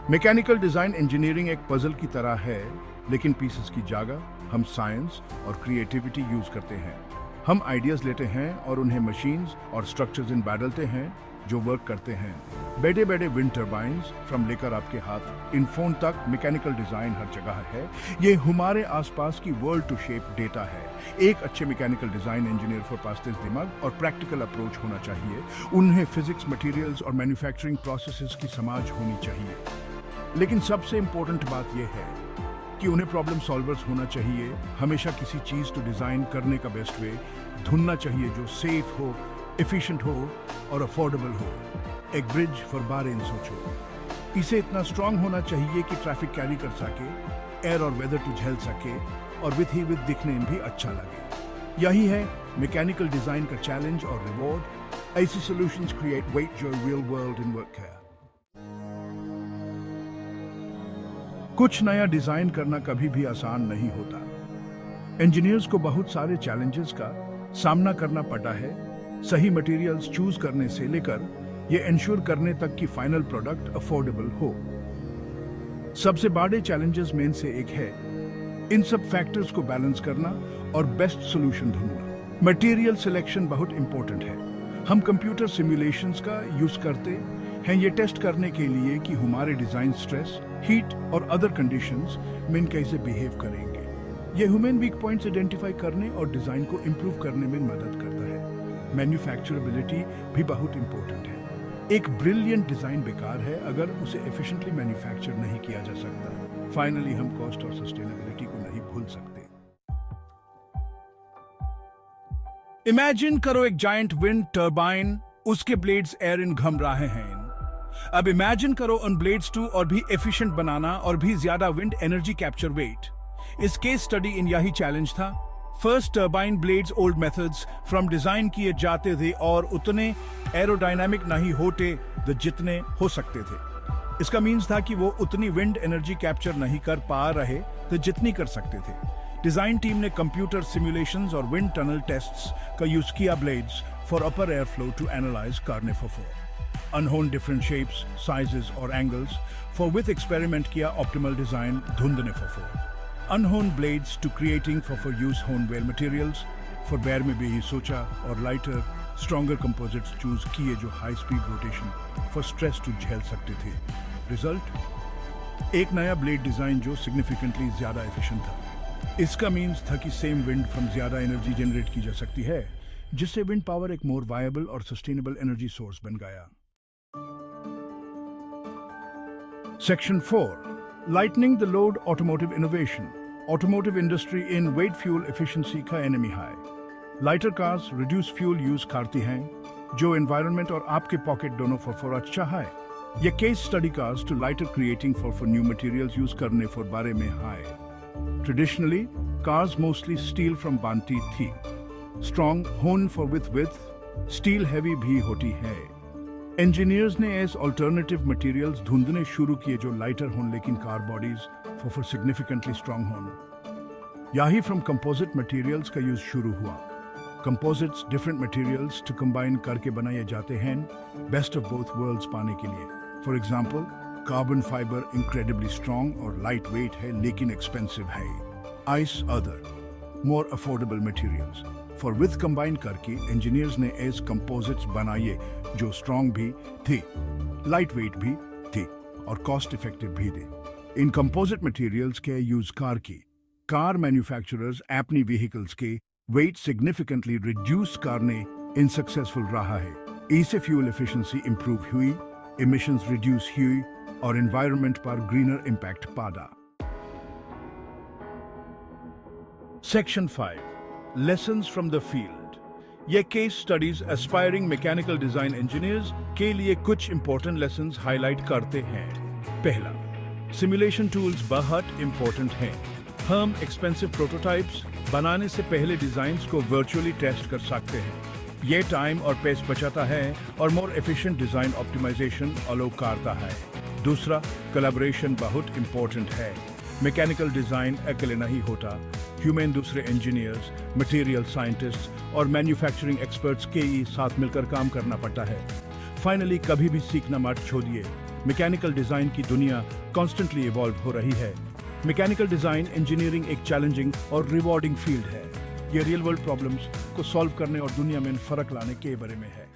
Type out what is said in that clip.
Mechanical design engineering एक puzzle की तरह है, लेकिन पीसेस की जगह हम साइंस और क्रिएटिविटी यूज करते हैं। हम आइडियाज लेते हैं और उन्हें मशीन्स और स्ट्रक्चर्स इन बदलते हैं जो वर्क करते हैं। बड़े बड़े विंड टर्बाइंस फ्रॉम लेकर आपके हाथ इन फोन तक, मैकेनिकल डिजाइन हर जगह है। ये हमारे आसपास की वर्ल्ड टू शेप डेटा है। एक अच्छे मैकेनिकल डिजाइन इंजीनियर के पास तेज दिमाग और प्रैक्टिकल अप्रोच होना चाहिए। उन्हें फिजिक्स, मटेरियल्स और मैन्युफैक्चरिंग प्रोसेसेस की समझ होनी चाहिए। लेकिन सबसे इंपॉर्टेंट बात यह है कि उन्हें प्रॉब्लम सॉल्वर्स होना चाहिए। हमेशा किसी चीज को डिजाइन करने का बेस्ट वे ढूंढना चाहिए जो सेफ हो, एफिशिएंट हो और अफोर्डेबल हो। एक ब्रिज फॉर बारेन सोचो। इसे इतना स्ट्रांग होना चाहिए कि ट्रैफिक कैरी कर सके, एयर और वेदर को झेल सके और विद दिखने में भी अच्छा लगे। यही है मैकेनिकल डिजाइन का चैलेंज और रिवॉर्ड। ऐसी solutions create wait your real world in work है। कुछ नया डिजाइन करना कभी भी आसान नहीं होता। इंजीनियर्स को बहुत सारे चैलेंजेस का सामना करना पड़ता है, सही मटेरियल्स चूज करने से लेकर ये इंश्योर करने तक कि फाइनल प्रोडक्ट अफोर्डेबल हो। सबसे बड़े चैलेंजेस में से एक है इन सब फैक्टर्स को बैलेंस करना और बेस्ट सॉल्यूशन ढूंढना। मटेरियल सिलेक्शन बहुत इंपॉर्टेंट है। हम कंप्यूटर सिमुलेशंस का यूज करते हैं ये टेस्ट करने के लिए कि हमारे डिजाइन स्ट्रेस, हीट और अदर कंडीशंस में कैसे बिहेव करेंगे। ये ह्यूमन वीक पॉइंट्स आइडेंटिफाई करने और डिजाइन को इंप्रूव करने में मदद करता है। मैन्युफैक्चरेबिलिटी भी बहुत इंपॉर्टेंट है। एक ब्रिलियंट डिजाइन बेकार है अगर उसे एफिशिएंटली मैन्युफैक्चर नहीं किया जा सकता। फाइनली हम कॉस्ट और सस्टेनेबिलिटी को नहीं भूल सकते। इमेजिन करो एक जायंट विंड टर्बाइन, उसके ब्लेड्स एयर इन घम रहे हैं। अब इमेजिन करो उन ब्लेड्स टू और भी एफिशिएंट बनाना और भी ज्यादा विंड एनर्जी कैप्चर वेट। इस केस स्टडी इन यही चैलेंज था। First turbine blades old methods from design किए जाते थे और उतने एरोडायनामिक नहीं होते जितने हो सकते थे। इसका मीन्स था कि वो उतनी विंड एनर्जी कैप्चर नहीं कर पा रहे थे जितनी कर सकते थे। डिजाइन टीम ने कंप्यूटर सिमुलेशंस और विंड टनल टेस्ट्स का यूज किया blades for upper air flow to analyse करने फॉर अनहोन डिफरेंट शेप्स, साइजेस और एंगल्स फॉर विथ एक्सपेरिमेंट किया ऑप्टिमल डिजाइन ढूंढने फॉर अनहोन blades to creating for use होन वेल मटेरियल्स फॉर बेयर में भी ही सोचा और लाइटर स्ट्रॉन्गर कंपोजिट्स चूज किए जो high speed rotation for stress to झेल सकते थे। रिजल्ट एक नया ब्लेड डिजाइन जो सिग्निफिकेंटली ज्यादा एफिशिएंट था। इसका मीन्स था कि सेम विंड फ्रॉम ज्यादा एनर्जी जनरेट की जा सकती है, जिससे विंड पावर एक मोर वायबल और सस्टेनेबल एनर्जी सोर्स बन गया। Section 4. Lightening the load automotive innovation. Automotive industry in weight fuel efficiency का enemy high. Lighter cars reduce fuel use करती हैं, जो environment और आपके pocket दोनों for अच्छा है। ये case study cars to lighter creating for new materials use करने for बारे में high. Traditionally, cars mostly steel from बनती थी। Strong hone for width, steel heavy भी होती है। इंजीनियर्स ने एज अल्टरनेटिव मटेरियल्स ढूंढने शुरू किए जो लाइटर हों लेकिन car bodies for significantly strong हों। यही फ्रॉम कंपोजिट मटेरियल्स का यूज शुरू हुआ। Composites different materials to combine करके बनाए जाते हैं बेस्ट ऑफ बोथ वर्ल्ड्स पाने के लिए। For example, carbon fibre incredibly strong और लाइट वेट है लेकिन एक्सपेंसिव है। Ice other more affordable materials for with combine करके इंजीनियर्स ने एज कंपोजिट्स बनाए जो स्ट्रॉन्ग भी थे, लाइट वेट भी थे और कॉस्ट इफेक्टिव भी थे। इन कंपोजिट मटेरियल्स के यूज कार मैन्युफैक्चरर्स अपनी व्हीकल्स के वेट सिग्निफिकेंटली रिड्यूस करने इन सक्सेसफुल रहा है। इससे फ्यूल एफिशिएंसी इंप्रूव हुई, इमिशंस रिड्यूस हुई और एनवायरनमेंट पर ग्रीनर इंपैक्ट पड़ा। Section 5. Lessons from the field. ये case studies aspiring mechanical design engineers के लिए कुछ इंपॉर्टेंट लेसन्स हाईलाइट करते हैं। पहला, सिमुलेशन टूल्स बहुत इंपॉर्टेंट हैं। हम एक्सपेंसिव प्रोटोटाइप्स बनाने से पहले डिजाइन्स को वर्चुअली टेस्ट कर सकते हैं। ये टाइम और पेस बचाता है और मोर एफिशिएंट डिजाइन ऑप्टिमाइजेशन अलो करता है। दूसरा, कोलैबोरेशन बहुत इंपॉर्टेंट है। मैकेनिकल डिजाइन अकेले नहीं होता, ह्यूमन दूसरे इंजीनियर्स, मटेरियल साइंटिस्ट और मैन्युफैक्चरिंग एक्सपर्ट्स के ही साथ मिलकर काम करना पड़ता है। फाइनली, कभी भी सीखना मत छोड़िए। मैकेनिकल डिजाइन की दुनिया कॉन्स्टेंटली इवॉल्व हो रही है। मैकेनिकल डिजाइन इंजीनियरिंग एक चैलेंजिंग और रिवॉर्डिंग फील्ड है। ये रियल वर्ल्ड प्रॉब्लम्स को सॉल्व करने और दुनिया में फर्क लाने के बारे में है।